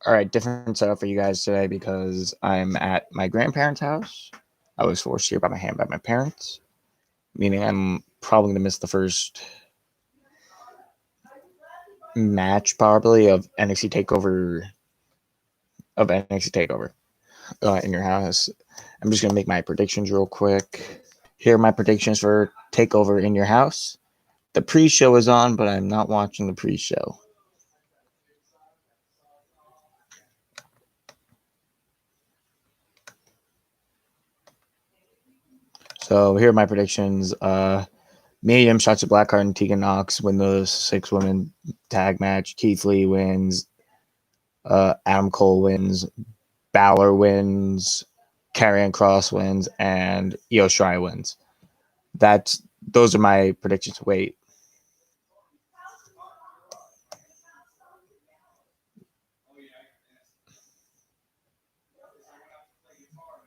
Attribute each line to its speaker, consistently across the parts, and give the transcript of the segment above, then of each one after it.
Speaker 1: All right, different setup for you guys today because I'm at my grandparents' house. I was forced here by my parents, meaning I'm probably gonna miss the first match probably of NXT Takeover in your house. I'm just gonna make my predictions real quick. Here are my predictions for Takeover in your house. The pre-show is on, but I'm not watching the pre-show. So here are my predictions. Medium Shotzi Blackheart and Tegan Knox win the 6-woman tag match. Keith Lee wins. Adam Cole wins. Balor wins. Karrion Kross wins, and Io Shirai wins. Those are my predictions. Wait.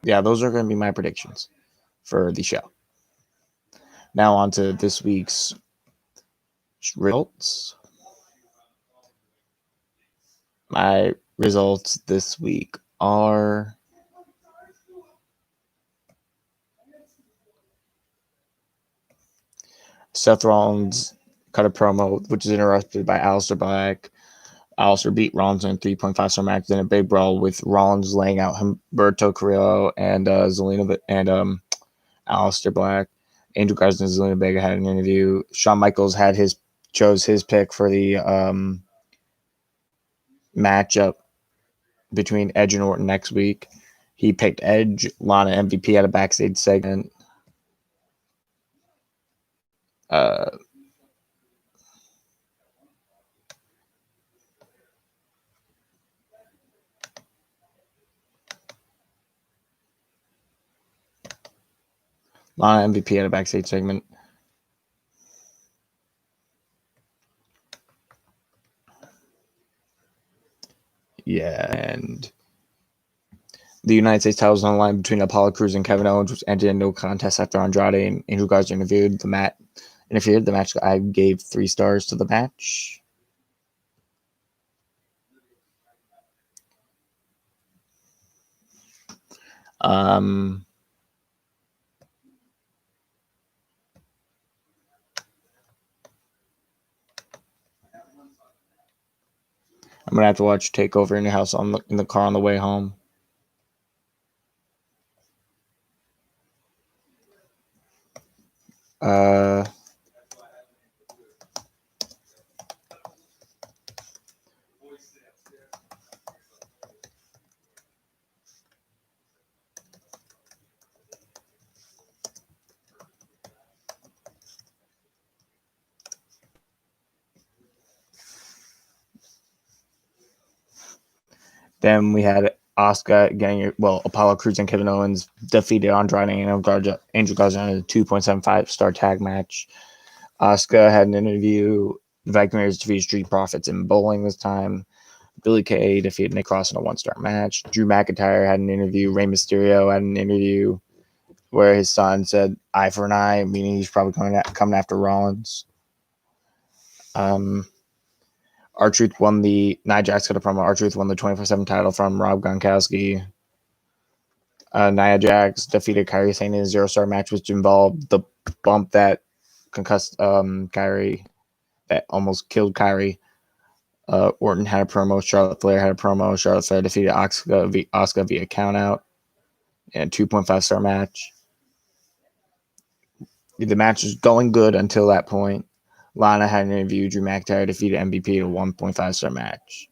Speaker 1: Yeah, those are going to be my predictions for the show. Now on to this week's results. My results this week are Seth Rollins cut a promo, which is interrupted by Aleister Black. Aleister beat Rollins in a 3.5-star match, then a big brawl with Rollins laying out Humberto Carrillo and Zelina and Aleister Black. Angel Garza and Zelina Vega had an interview. Shawn Michaels chose his pick for the matchup between Edge and Orton next week. He picked Edge. Lana MVP at a backstage segment. Lana MVP at a backstage segment. Yeah, and the United States title was on the line between Apollo Crews and Kevin Owens, which ended in no contest after Andrade and Angel Garza interfered. The match, I gave 3 stars to the match. I'm gonna have to watch Takeover in your house in the car on the way home. Then we had Apollo Crews and Kevin Owens defeated Andrade and Angel Garza in a 2.75-star tag match. Asuka had an interview. The Viking Raiders defeated Street Profits in bowling this time. Billy Kay defeated Nick Cross in a 1-star match. Drew McIntyre had an interview. Rey Mysterio had an interview where his son said eye for an eye, meaning he's probably coming after Rollins. R-Truth won Nia Jax got a promo. R-Truth won the 24/7 title from Rob Gronkowski. Nia Jax defeated Kairi Sane in a 0-star match, which involved the bump that concussed Kairi, that almost killed Kairi. Orton had a promo. Charlotte Flair had a promo. Charlotte Flair defeated Asuka via countout in a 2.5-star match. The match was going good until that point. Lana had an interview. Drew McIntyre defeated MVP in a 1.5-star match,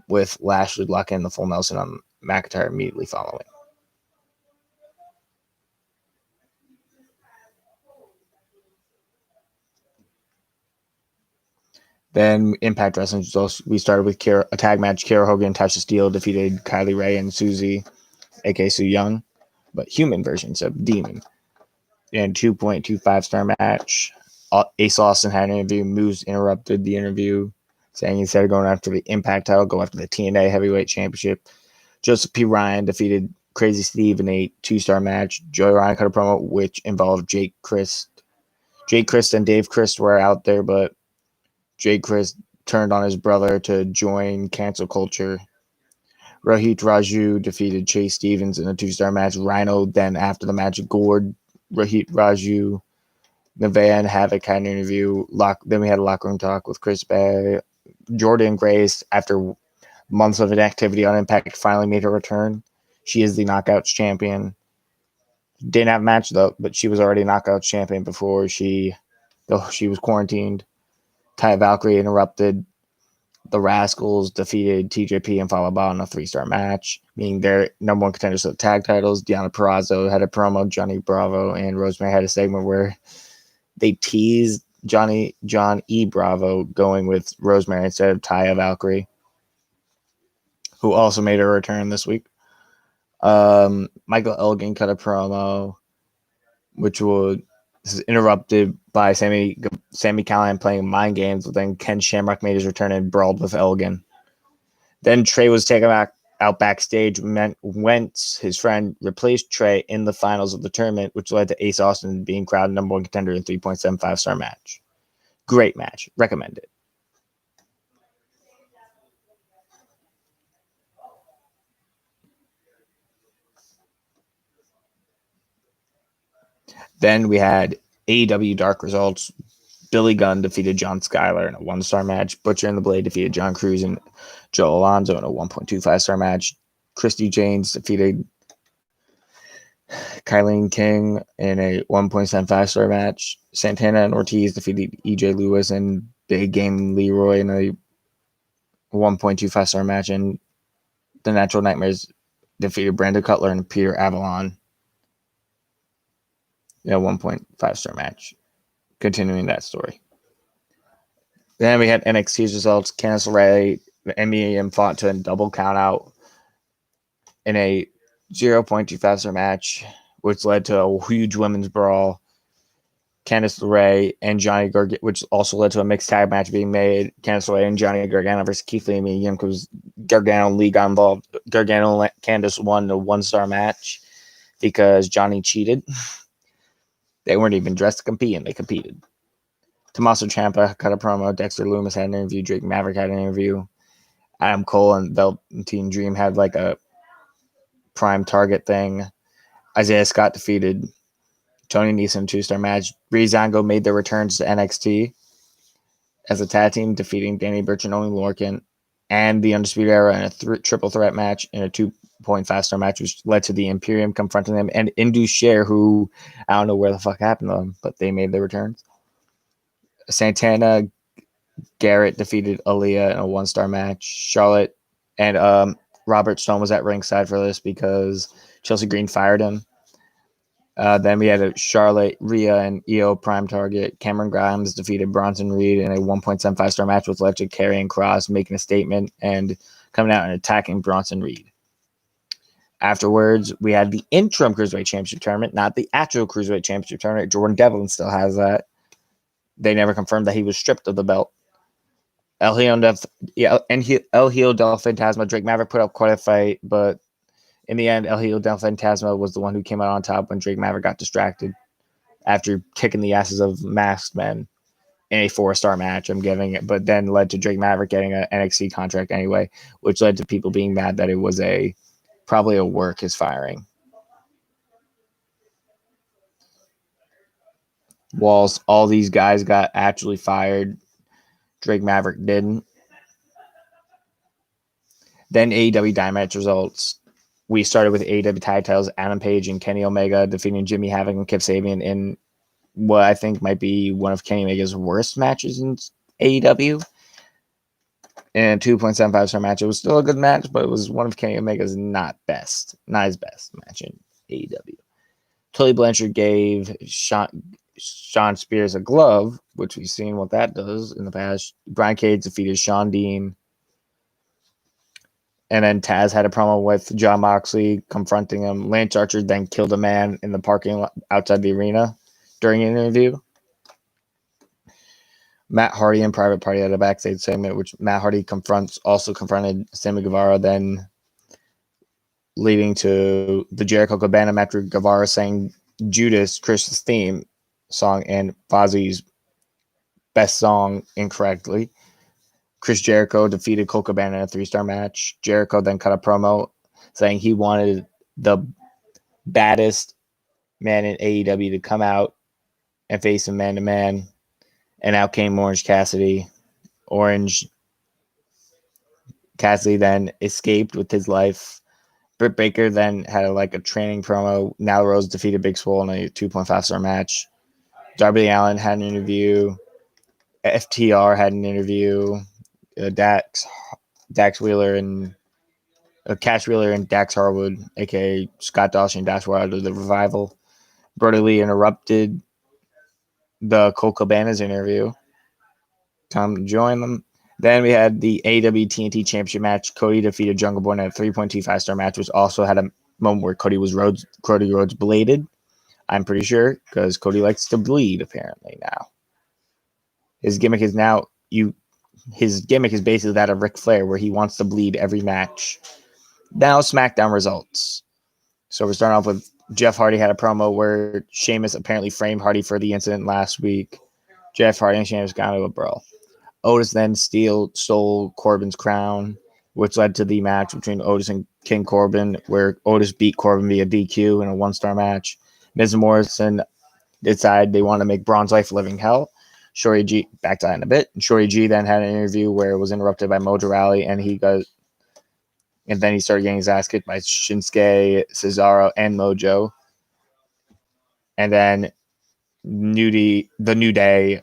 Speaker 1: with Lashley locking in the full Nelson on McIntyre immediately following. Then Impact Wrestling, we started with a tag match. Kiera Hogan and Tasha Steele defeated Kylie Ray and Susie, aka Sue Young, but human versions of Demon. In 2.25-star match, Ace Austin had an interview. Moose interrupted the interview, saying instead of going after the Impact title, go after the TNA Heavyweight Championship. Joseph P. Ryan defeated Crazy Steve in a 2-star match. Joey Ryan cut a promo, which involved Jake Crist. Jake Crist and Dave Crist were out there, but Jake Crist turned on his brother to join cancel culture Rohit Raju defeated Chase Stevens in a 2-star match. Rhino then, after the match, gored Rohit Raju. Nevaeh and Havoc had an interview. Then we had a locker room talk with Chris Bay. Jordan Grace, after months of inactivity on Impact, finally made her return. She is the Knockouts champion. Didn't have a match, though, but she was already Knockouts champion before she was quarantined. Taya Valkyrie interrupted. The Rascals defeated TJP and Fallah Bahh in a 3-star match, meaning their number one contenders for the tag titles. Deonna Purrazzo had a promo. Johnny Bravo and Rosemary had a segment where they teased John E. Bravo going with Rosemary instead of Taya Valkyrie, who also made her return this week. Michael Elgin cut a promo, which was interrupted by Sami Callihan playing mind games, but then Ken Shamrock made his return and brawled with Elgin. Then Trey was taken out backstage. Wentz, his friend, replaced Trey in the finals of the tournament, which led to Ace Austin being crowned number one contender in 3.75-star match. Great match. Recommend it. Then we had AEW Dark results. Billy Gunn defeated John Skyler in a 1-star match. Butcher and the Blade defeated John Cruz and Joe Alonzo in a 1.25-star match. Christy James defeated Kylene King in a 1.75-star match. Santana and Ortiz defeated EJ Lewis and Big Game Leroy in a 1.25-star match. And the Natural Nightmares defeated Brandon Cutler and Peter Avalon in a 1.5-star match. Continuing that story. Then we had NXT's results. Candice LeRae and MEM fought to a double countout in a 0.25-star match, which led to a huge women's brawl. Candice LeRae and Johnny Gargano, which also led to a mixed tag match being made. Candice LeRae and Johnny Gargano versus Keith Lee and MEM, because Gargano and Lee got involved. Gargano and Candice won the 1-star match because Johnny cheated. They weren't even dressed to compete, and they competed. Tommaso Ciampa cut a promo. Dexter Lumis had an interview. Drake Maverick had an interview. Adam Cole and Velveteen Dream had like a prime target thing. Isaiah Scott defeated Tony Nese in a 2-star match. Breezango made their returns to NXT as a tag team, defeating Danny Burch and Oney Lorcan and the Undisputed Era in a triple threat match in a 2.5-star match, which led to the Imperium confronting them and Indus Sher, who I don't know where the fuck happened to them, but they made their returns. Santana Garrett defeated Aaliyah in a 1-star match. Charlotte and Robert Stone was at ringside for this because Chelsea Green fired him. Then we had a Charlotte, Rhea, and Io Prime Target. Cameron Grimes defeated Bronson Reed in a 1.75-star match, with led to Karrion Kross making a statement and coming out and attacking Bronson Reed. Afterwards, we had the interim Cruiserweight Championship tournament, not the actual Cruiserweight Championship tournament. Jordan Devlin still has that. They never confirmed that he was stripped of the belt. El Hijo del Fantasma, Drake Maverick put up quite a fight, but in the end, El Hijo del Fantasma was the one who came out on top when Drake Maverick got distracted after kicking the asses of masked men in a 4-star match. I'm giving it, but then led to Drake Maverick getting an NXT contract anyway, which led to people being mad that it was probably a work, his firing. Whilst all these guys got actually fired, Drake Maverick didn't. Then AEW Dynamite results. We started with AEW tag titles. Adam Page and Kenny Omega defeating Jimmy Havoc and Kip Sabian in what I think might be one of Kenny Omega's worst matches in AEW. In a 2.75-star match. It was still a good match, but it was one of Kenny Omega's not his best match in AEW. Tully Blanchard gave Sean Spears a glove, which we've seen what that does in the past. Brian Cage defeated Sean Dean. And then Taz had a promo with Jon Moxley confronting him. Lance Archer then killed a man in the parking lot outside the arena during an interview. Matt Hardy and Private Party had a backstage segment, which Matt Hardy also confronted Sammy Guevara, then leading to the Jericho Cabana match with Guevara saying Judas, Chris's theme song, and Fozzy's best song incorrectly. Chris Jericho defeated Colt Cabana in a 3-star match. Jericho then cut a promo saying he wanted the baddest man in AEW to come out and face him man-to-man. And out came Orange Cassidy. Orange Cassidy then escaped with his life. Britt Baker then had a training promo. Now Rose defeated Big Swole in a 2.5-star match. Darby Allin had an interview. FTR had an interview. Dax Wheeler and Cash Wheeler and Dax Harwood, aka Scott Dawson and Dax Wilder, the Revival. Brody Lee interrupted the Colt Cabana's interview. Time to join them. Then we had the AEW TNT Championship match. Cody defeated Jungle Boy in a 3.25-star match, which also had a moment where Cody Rhodes bladed. I'm pretty sure, because Cody likes to bleed apparently now. His gimmick is basically that of Ric Flair, where he wants to bleed every match. Now SmackDown results. So we're starting off with Jeff Hardy had a promo where Sheamus apparently framed Hardy for the incident last week. Jeff Hardy and Sheamus got into a brawl. Otis then stole Corbin's crown, which led to the match between Otis and King Corbin, where Otis beat Corbin via DQ in a 1-star match. Miz and Morrison decided they want to make Braun's life a living hell. Shorty G, back to that in a bit. Shorty G then had an interview where it was interrupted by Mojo Rawley, and then he started getting his ass kicked by Shinsuke, Cesaro, and Mojo. And then The New Day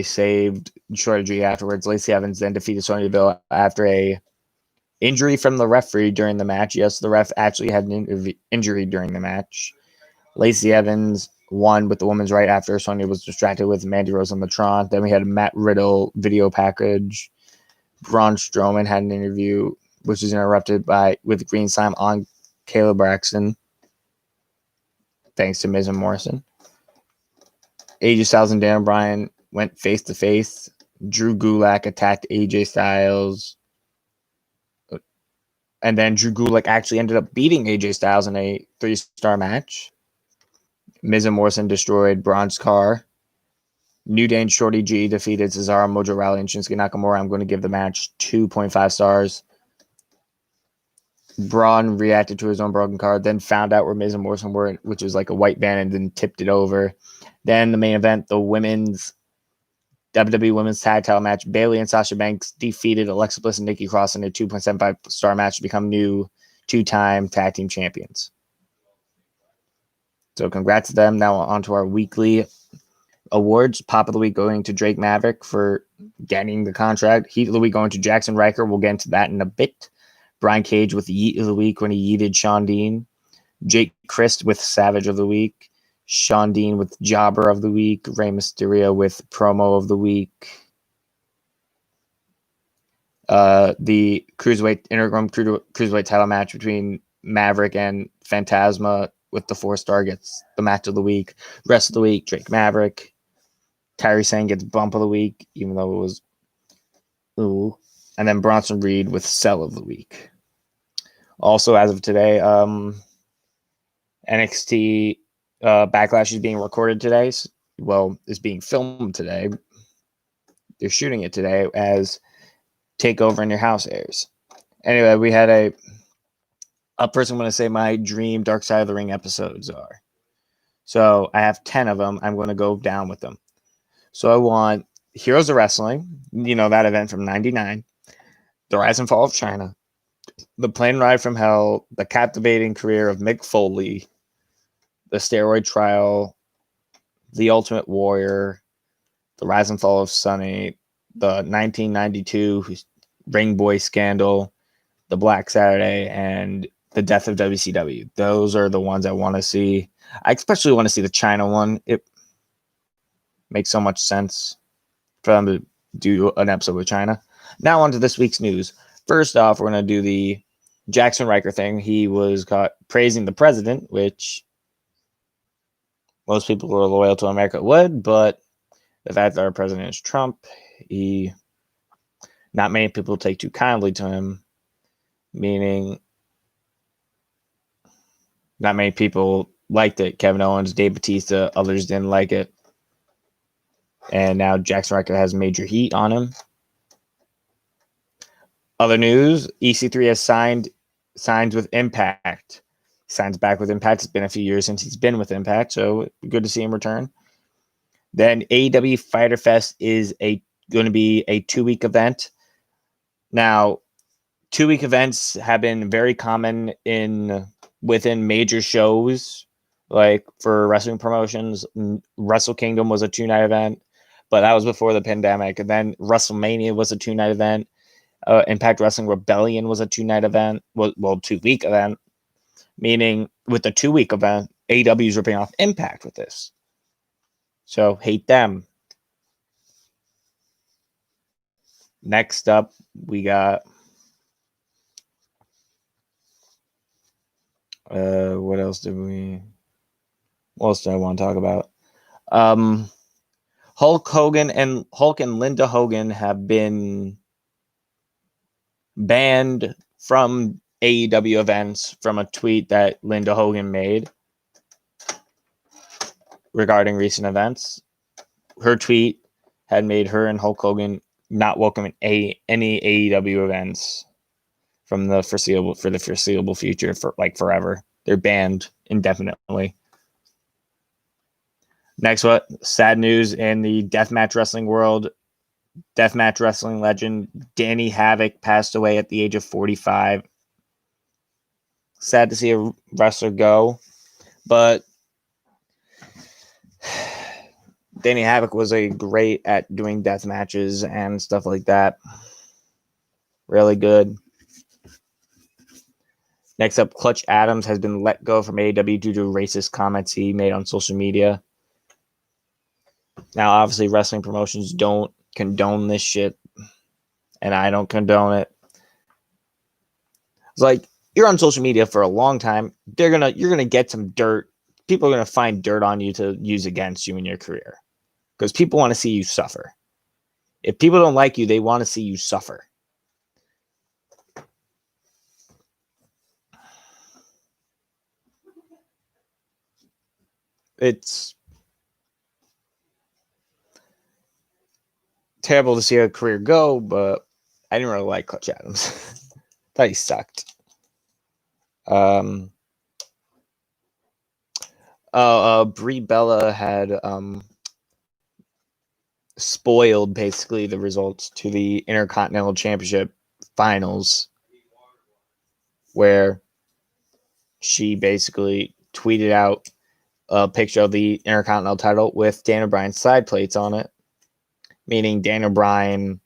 Speaker 1: saved Shorty G afterwards. Lacey Evans then defeated Sonya Deville after a injury from the referee during the match. Yes, the ref actually had an injury during the match. Lacey Evans won with the women's right after Sonya was distracted with Mandy Rose on the Tron. Then we had a Matt Riddle video package. Braun Strowman had an interview, which was interrupted with green slime on Caleb Braxton, thanks to Miz and Morrison. AJ Styles and Daniel Bryan went face to face. Drew Gulak attacked AJ Styles, and then Drew Gulak actually ended up beating AJ Styles in a 3-star match. Miz and Morrison destroyed Braun's car. New Day and Shorty G defeated Cesaro, Mojo Rawley, and Shinsuke Nakamura. I'm going to give the match 2.5 stars. Braun reacted to his own broken car, then found out where Miz and Morrison were, which was like a white band, and then tipped it over. Then the main event, the women's WWE Women's Tag Title match. Bayley and Sasha Banks defeated Alexa Bliss and Nikki Cross in a 2.75-star match to become new 2-time tag team champions. So congrats to them. Now on to our weekly awards. Pop of the week going to Drake Maverick for getting the contract. Heat of the week going to Jackson Riker. We'll get into that in a bit. Brian Cage with the Yeet of the week when he yeeted Sean Dean. Jake Christ with Savage of the week. Sean Dean with Jobber of the week. Rey Mysterio with Promo of the week. The interim cruiserweight title match between Maverick and Phantasma with the 4-star gets the match of the week. Rest of the week, Drake Maverick. Kairi Sane gets bump of the week, even though it was ooh. And then Bronson Reed with Sell of the week. Also, as of today, NXT Backlash is being recorded today. Well, it's being filmed today. They're shooting it today as Takeover in Your House airs. Anyway, we had a person want to say my dream Dark Side of the Ring episodes are. So I have 10 of them. I'm going to go down with them. So I want Heroes of Wrestling, that event from 99, The Rise and Fall of China, The Plane Ride from Hell, The Captivating Career of Mick Foley, The Steroid Trial, The Ultimate Warrior, The Rise and Fall of Sunny, the 1992 Ring Boy Scandal, The Black Saturday, and The Death of WCW. Those are the ones I want to see. I especially want to see the China one. It makes so much sense for them to do an episode with China. Now on to this week's news. First off, we're going to do the Jackson Riker thing. He was caught praising the president, which most people who are loyal to America would, but the fact that our president is Trump, not many people take too kindly to him, meaning not many people liked it. Kevin Owens, Dave Bautista, others didn't like it. And now Jackson Riker has major heat on him. Other news, EC3 has signs with Impact. He signs back with Impact. It's been a few years since he's been with Impact, so good to see him return. Then AEW Fighter Fest is going to be a 2-week event. Now, 2-week events have been very common within major shows, like for wrestling promotions. Wrestle Kingdom was a 2-night event, but that was before the pandemic. And then WrestleMania was a 2-night event. Impact Wrestling Rebellion was a 2-night event. Well, 2-week event, meaning with the 2-week event, AEW is ripping off Impact with this. So hate them. Next up, we got what else did I want to talk about? Hulk and Linda Hogan have been banned from AEW events from a tweet that Linda Hogan made regarding recent events. Her tweet had made her and Hulk Hogan not welcome in any AEW events from the foreseeable future, for like forever. They're banned indefinitely. Next, sad news in the deathmatch wrestling world. Deathmatch wrestling legend Danny Havoc passed away at the age of 45. Sad to see a wrestler go, but Danny Havoc was great at doing death matches and stuff like that. Really good. Next up, Clutch Adams has been let go from AEW due to racist comments he made on social media. Now, obviously, wrestling promotions don't condone this shit, and I don't condone it. It's like, you're on social media for a long time. You're gonna get some dirt. People are gonna find dirt on you to use against you in your career, because people want to see you suffer. If people don't like you, they want to see you suffer. It's terrible to see a career go, but I didn't really like Clutch Adams. Thought he sucked. Brie Bella had spoiled basically the results to the Intercontinental Championship finals, where she basically tweeted out a picture of the Intercontinental title with Daniel Bryan's side plates on it, meaning Daniel Bryan,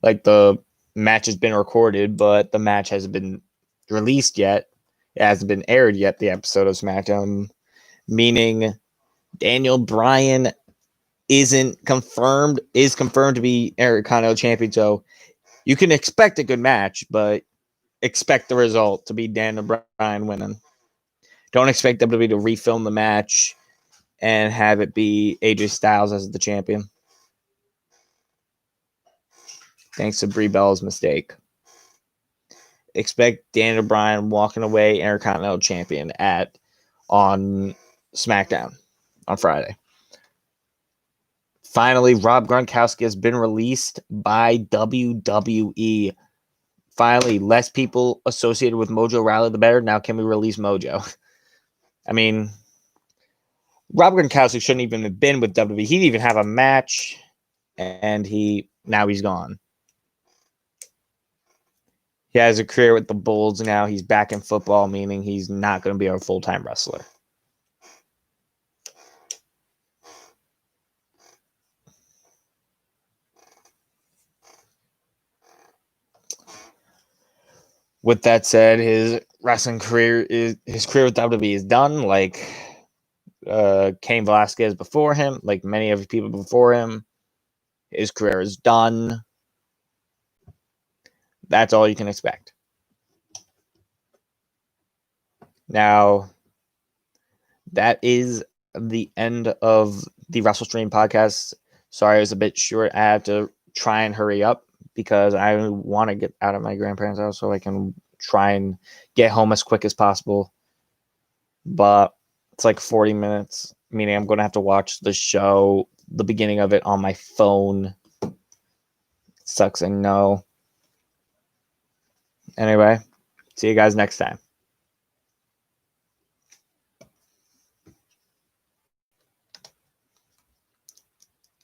Speaker 1: like, the match has been recorded, but the match hasn't been released yet. It hasn't been aired yet, the episode of SmackDown, meaning Daniel Bryan is confirmed to be Intercontinental Champion. So you can expect a good match, but expect the result to be Daniel Bryan winning. Don't expect WWE to refilm the match and have it be AJ Styles as the champion. Thanks to Brie Bella's mistake. Expect Daniel Bryan walking away Intercontinental Champion on SmackDown on Friday. Finally, Rob Gronkowski has been released by WWE. Finally, less people associated with Mojo Rawley, the better. Now, can we release Mojo? I mean, Rob Gronkowski shouldn't even have been with WWE. He didn't even have a match, and now he's gone. He has a career with the Bulls now. He's back in football, meaning he's not going to be a full-time wrestler. With that said, his career with WWE is done. Like Cain Velasquez before him, like many of the people before him, his career is done. That's all you can expect. Now, that is the end of the WrestleStream podcast. Sorry, it was a bit short. I have to try and hurry up because I want to get out of my grandparents' house so I can try and get home as quick as possible. But it's like 40 minutes, meaning I'm going to have to watch the show the beginning of it on my phone. Sucks, I know. Anyway, see you guys next time.